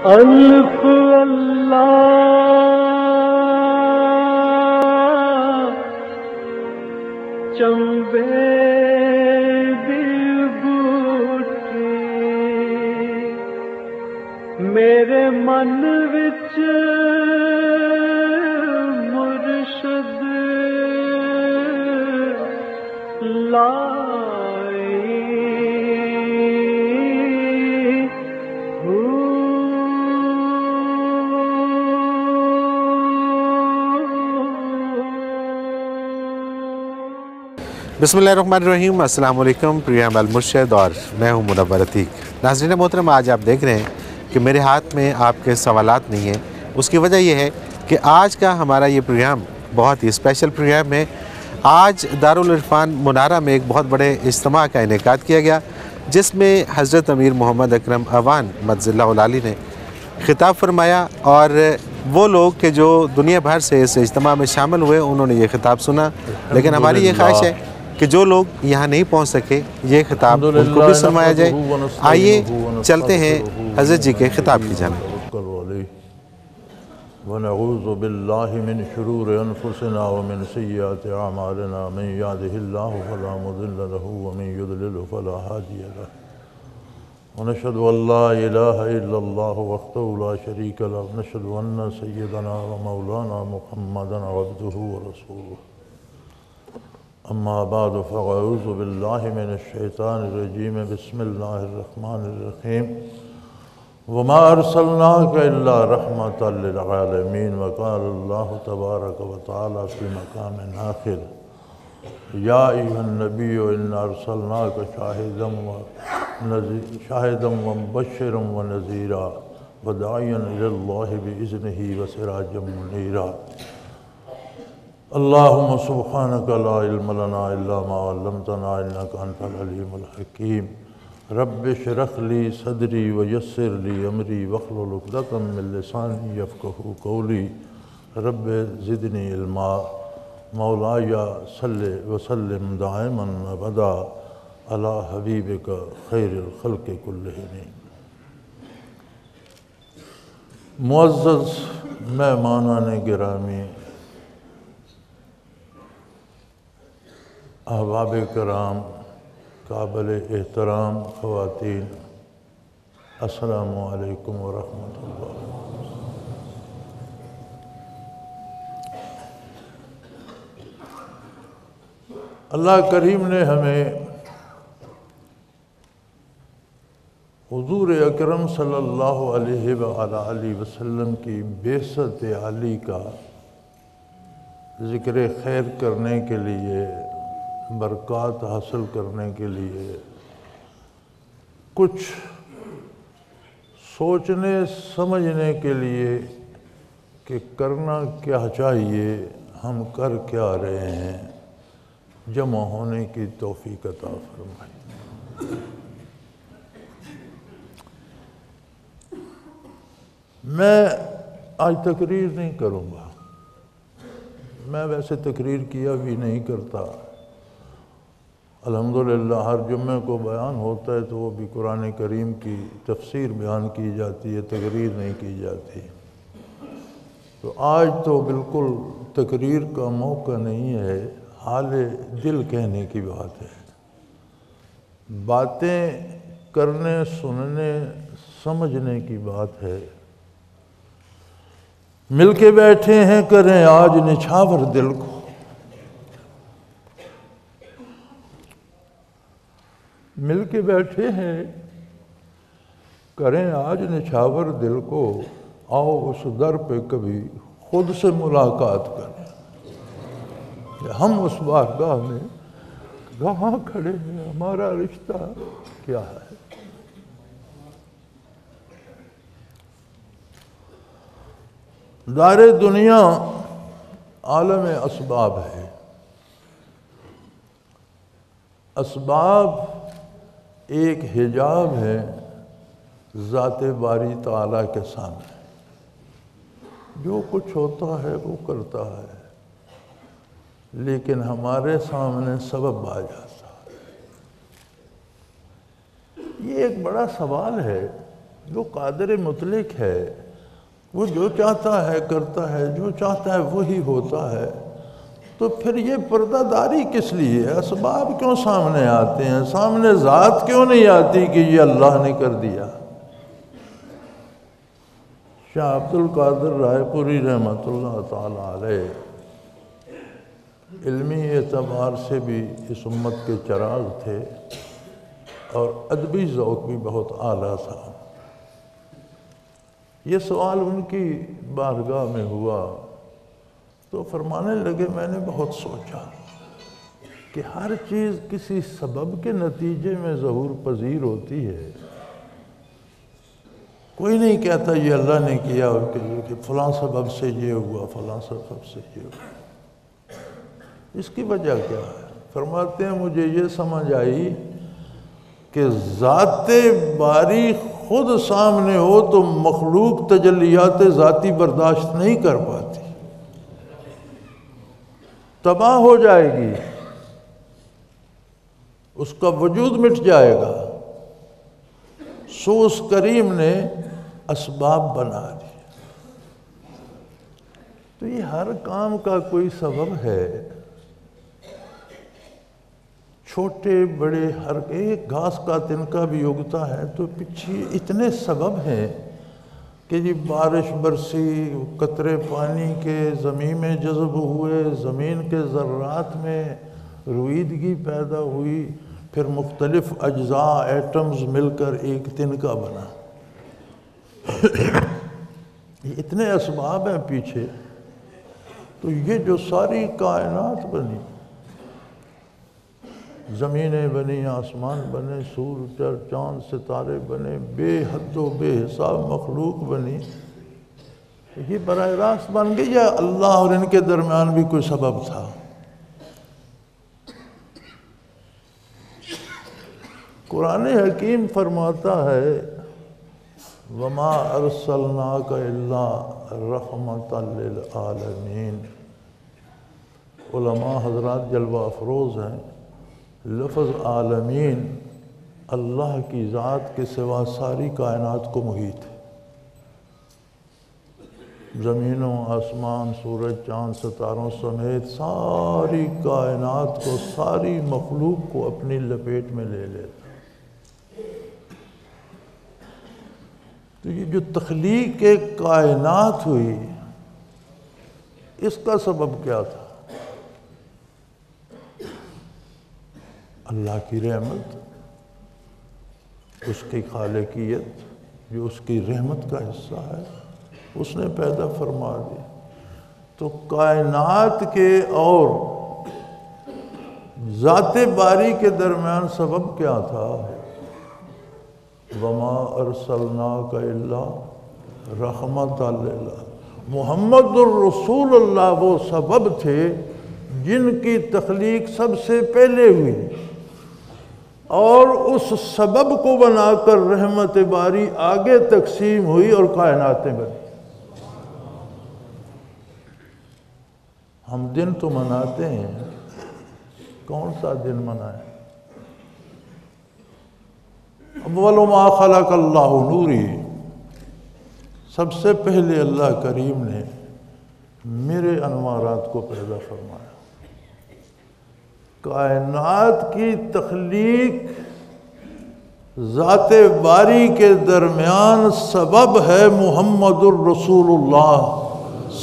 الف اللہ چنبے دی بوٹی میرے من وچ مرشد بسم اللہ الرحمن الرحیم۔ السلام علیکم، پروگرام المرشد اور میں ہوں منور عتیق۔ ناظرین محترم، آج آپ دیکھ رہے ہیں کہ میرے ہاتھ میں آپ کے سوالات نہیں ہیں۔ اس کی وجہ یہ ہے کہ آج کا ہمارا یہ پروگرام بہت ہی اسپیشل پروگرام ہے۔ آج دارالعرفان منارہ میں ایک بہت بڑے اجتماع کا انعقاد کیا گیا، جس میں حضرت امیر محمد اکرم اوان مدظ اللہ العالی نے خطاب فرمایا، اور وہ لوگ کہ جو دنیا بھر سے اس اجتماع میں شامل ہوئے انہوں نے یہ خطاب سنا، لیکن ہماری یہ خواہش ہے کہ جو لوگ یہاں نہیں پہنچ سکے یہ خطاب ان کو بھی سنوایا جائے۔ آئیے چلتے ہیں حضرت جی کے خطاب کی جانب۔ ونعوذ باللہ من شرور انفسنا ومن سیئات اعمالنا من یهده اللہ فلا مضل له ومن یضلل فلا هادی له ونشهد ان لا الہ الا اللہ وحدہ لا شریک له ونشهد ان سیدنا ومولانا محمدا عبدہ ورسولہ۔ اما بعد فاعوذ باللہ من الشیطان الرجیم بسم اللہ الرحمن الرحیم۔ وما ارسلناک الا رحمۃ للعالمین۔ وقال اللہ تبارک وتعالی فی مقام آخر: یا ایھا النبی انا ارسلناک شاہدا ومبشرا ونذیرا وداعیا الی اللہ باذنہ وسراجا منیرا۔ اللہم سبحانک لا علم لنا الا ما علمتنا انک انت العلیم الحکیم۔ رب اشرح لی صدری ویسر لی امری واحلل عقدۃ من لسانی یفقہوا قولی۔ رب زدنی علما۔ مولاي صل وسلم دائما ابدا علی حبیبک خیر الخلق کلہم۔ معزز مہمانان گرامی، احباب کرام، قابل احترام خواتین، السلام علیکم ورحمۃ اللہ۔ اللہ کریم نے ہمیں حضور اکرم صلی اللہ علیہ وآلہ وسلم کی بعثت عالی کا ذکر خیر کرنے کے لیے، برکات حاصل کرنے کے لیے، کچھ سوچنے سمجھنے کے لیے کہ کرنا کیا چاہیے، ہم کر کیا رہے ہیں، جمع ہونے کی توفیق عطا فرمائی۔ میں آج تقریر نہیں کروں گا، میں ویسے تقریر کیا بھی نہیں کرتا۔ الحمدللہ ہر جمعے کو بیان ہوتا ہے تو وہ بھی قرآن کریم کی تفسیر بیان کی جاتی ہے، تقریر نہیں کی جاتی۔ تو آج تو بالکل تقریر کا موقع نہیں ہے، حال دل کہنے کی بات ہے، باتیں کرنے، سننے، سمجھنے کی بات ہے۔ مل کے بیٹھے ہیں، کریں آج نچھاور دل کو۔ مل کے بیٹھے ہیں، کریں آج نچھاور دل کو۔ آؤ اس در پہ کبھی خود سے ملاقات کریں کہ ہم اس بارگاہ میں کہاں کھڑے ہیں، ہمارا رشتہ کیا ہے۔ دار دنیا عالم اسباب ہے۔ اسباب ایک حجاب ہے ذات باری تعالیٰ کے سامنے، جو کچھ ہوتا ہے وہ کرتا ہے، لیکن ہمارے سامنے سبب آ جاتا ہے۔ یہ ایک بڑا سوال ہے جو قادر مطلق ہے، وہ جو چاہتا ہے کرتا ہے، جو چاہتا ہے وہی ہوتا ہے، تو پھر یہ پردہ داری کس لیے؟ اسباب کیوں سامنے آتے ہیں؟ سامنے ذات کیوں نہیں آتی کہ یہ اللہ نے کر دیا؟ شاہ عبد القادر رائے پوری رحمۃ اللہ تعالی علیہ علمی اعتبار سے بھی اس امت کے چراغ تھے اور ادبی ذوق بھی بہت اعلیٰ تھا۔ یہ سوال ان کی بارگاہ میں ہوا تو فرمانے لگے، میں نے بہت سوچا کہ ہر چیز کسی سبب کے نتیجے میں ظہور پذیر ہوتی ہے۔ کوئی نہیں کہتا یہ اللہ نے کیا کہ فلاں سبب سے یہ ہوا، فلاں سبب سے یہ ہوا۔ اس کی وجہ کیا ہے؟ فرماتے ہیں مجھے یہ سمجھ آئی کہ ذات باری خود سامنے ہو تو مخلوق تجلیات ذاتی برداشت نہیں کر پاتی، تباہ ہو جائے گی، اس کا وجود مٹ جائے گا۔ سو اس کریم نے اسباب بنا دی۔ تو یہ ہر کام کا کوئی سبب ہے، چھوٹے بڑے ہر ایک گھاس کا تنکا بھی اگتا ہے تو پیچھے اتنے سبب ہیں کہ جی بارش برسی، قطرے پانی کے زمین میں جذب ہوئے، زمین کے ذرات میں رویدگی پیدا ہوئی، پھر مختلف اجزاء ایٹمز مل کر ایک تنکا بنا۔ یہ اتنے اسباب ہیں پیچھے، تو یہ جو ساری کائنات بنی، زمینیں بنی، آسمان بنے، سورج چاند ستارے بنے، بے حد و بے حساب مخلوق بنی، یہ براہ راست بن گئی یا اللہ اور ان کے درمیان بھی کوئی سبب تھا؟ قرآن حکیم فرماتا ہے وَمَا أَرْسَلْنَاكَ إِلَّا رَحْمَةً لِلْعَالَمِينَ۔ علماء حضرات جلوہ افروز ہیں، لفظ عالمین اللہ کی ذات کے سوا ساری کائنات کو محیط ہے۔ زمینوں، آسمان، سورج، چاند، ستاروں سمیت ساری کائنات کو، ساری مخلوق کو اپنی لپیٹ میں لے لیتا۔ تو یہ جو تخلیق کائنات ہوئی، اس کا سبب کیا تھا؟ اللہ کی رحمت، اس کی خالقیت جو اس کی رحمت کا حصہ ہے، اس نے پیدا فرما دی۔ تو کائنات کے اور ذات باری کے درمیان سبب کیا تھا؟ وَمَا أَرْسَلْنَاكَ إِلَّا رَحْمَةً لِلْعَالَمِينَ۔ محمد الرسول اللہ وہ سبب تھے جن کی تخلیق سب سے پہلے ہوئی، اور اس سبب کو بنا کر رحمت باری آگے تقسیم ہوئی اور کائناتیں بنی۔ ہم دن تو مناتے ہیں، کون سا دن منائیں؟ اول ما خلق اللہ نوری، سب سے پہلے اللہ کریم نے میرے انوارات کو پیدا فرمایا۔ کائنات کی تخلیق ذات باری کے درمیان سبب ہے محمد الرسول اللہ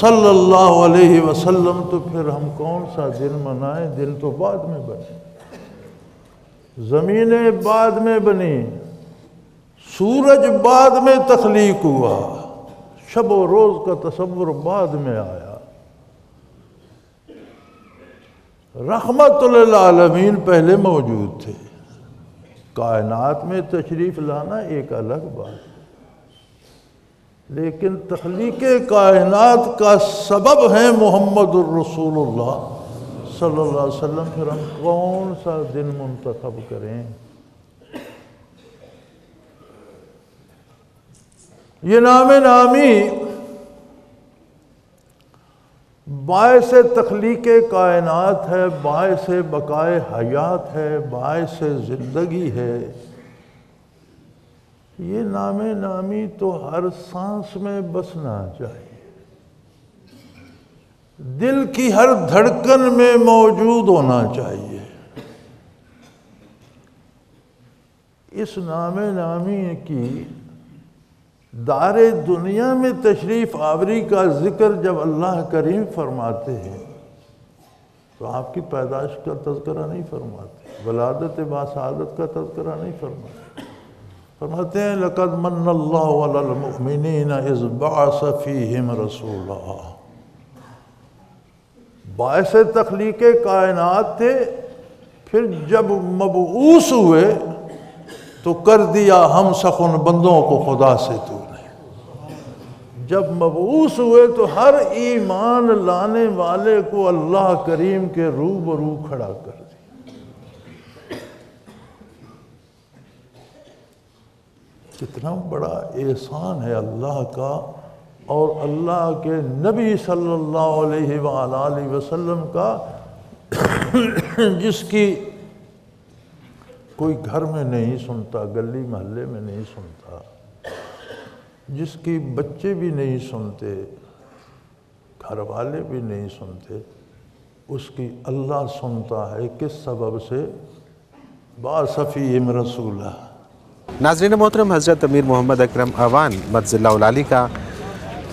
صلی اللہ علیہ وسلم۔ تو پھر ہم کون سا دن منائیں؟ دن تو بعد میں بنے، زمینیں بعد میں بنی، سورج بعد میں تخلیق ہوا، شب و روز کا تصور بعد میں آیا۔ رحمت للعالمین پہلے موجود تھے۔ کائنات میں تشریف لانا ایک الگ بات، لیکن تخلیق کائنات کا سبب ہے محمد الرسول اللہ صلی اللہ علیہ وسلم۔ پھر ہم کون سا دن منتخب کریں؟ یہ نام نامی باعث تخلیق کائنات ہے، باعث بقائے حیات ہے، باعث زندگی ہے۔ یہ نام نامی تو ہر سانس میں بسنا چاہیے، دل کی ہر دھڑکن میں موجود ہونا چاہیے۔ اس نام نامی کی دار دنیا میں تشریف آوری کا ذکر جب اللہ کریم فرماتے ہیں تو آپ کی پیدائش کا تذکرہ نہیں فرماتے، ولادت باسعادت کا تذکرہ نہیں فرماتے، فرماتے ہیں لَقَدْ مَنَّ اللَّهُ عَلَى الْمُؤْمِنِينَ إِذْ بَعَثَ فِيهِمْ رَسُولًا۔ باعث تخلیق کائنات تھے، پھر جب مبعوث ہوئے تو کر دیا ہم سخن بندوں کو خدا سے تو نے۔ جب مبعوث ہوئے تو ہر ایمان لانے والے کو اللہ کریم کے روبرو کھڑا کر دیا۔ کتنا بڑا احسان ہے اللہ کا اور اللہ کے نبی صلی اللہ علیہ وآلہ وسلم کا، جس کی کوئی گھر میں نہیں سنتا، گلی محلے میں نہیں سنتا، جس کی بچے بھی نہیں سنتے، گھر والے بھی نہیں سنتے، اس کی اللہ سنتا ہے۔ کس سبب سے؟ بَعَثَ فِيهِمْ رَسُولًا۔ ناظرین محترم، حضرت امیر محمد اکرم اوان مدظ اللہ العالی کا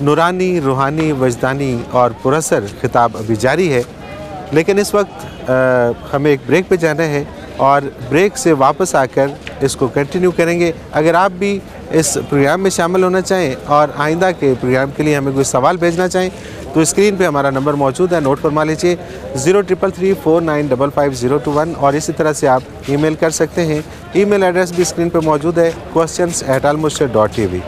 نورانی، روحانی، وجدانی اور پراثر خطاب ابھی جاری ہے، لیکن اس وقت ہمیں ایک بریک پہ جانا ہے اور بریک سے واپس آ کر اس کو کنٹینیو کریں گے۔ اگر آپ بھی اس پروگرام میں شامل ہونا چاہیں اور آئندہ کے پروگرام کے لیے ہمیں کوئی سوال بھیجنا چاہیں تو اسکرین پہ ہمارا نمبر موجود ہے، نوٹ فرما لیجیے 0333495021، اور اسی طرح سے آپ ای میل کر سکتے ہیں۔ ای میل ایڈریس بھی اسکرین پہ موجود ہے questions@almurshid.tv۔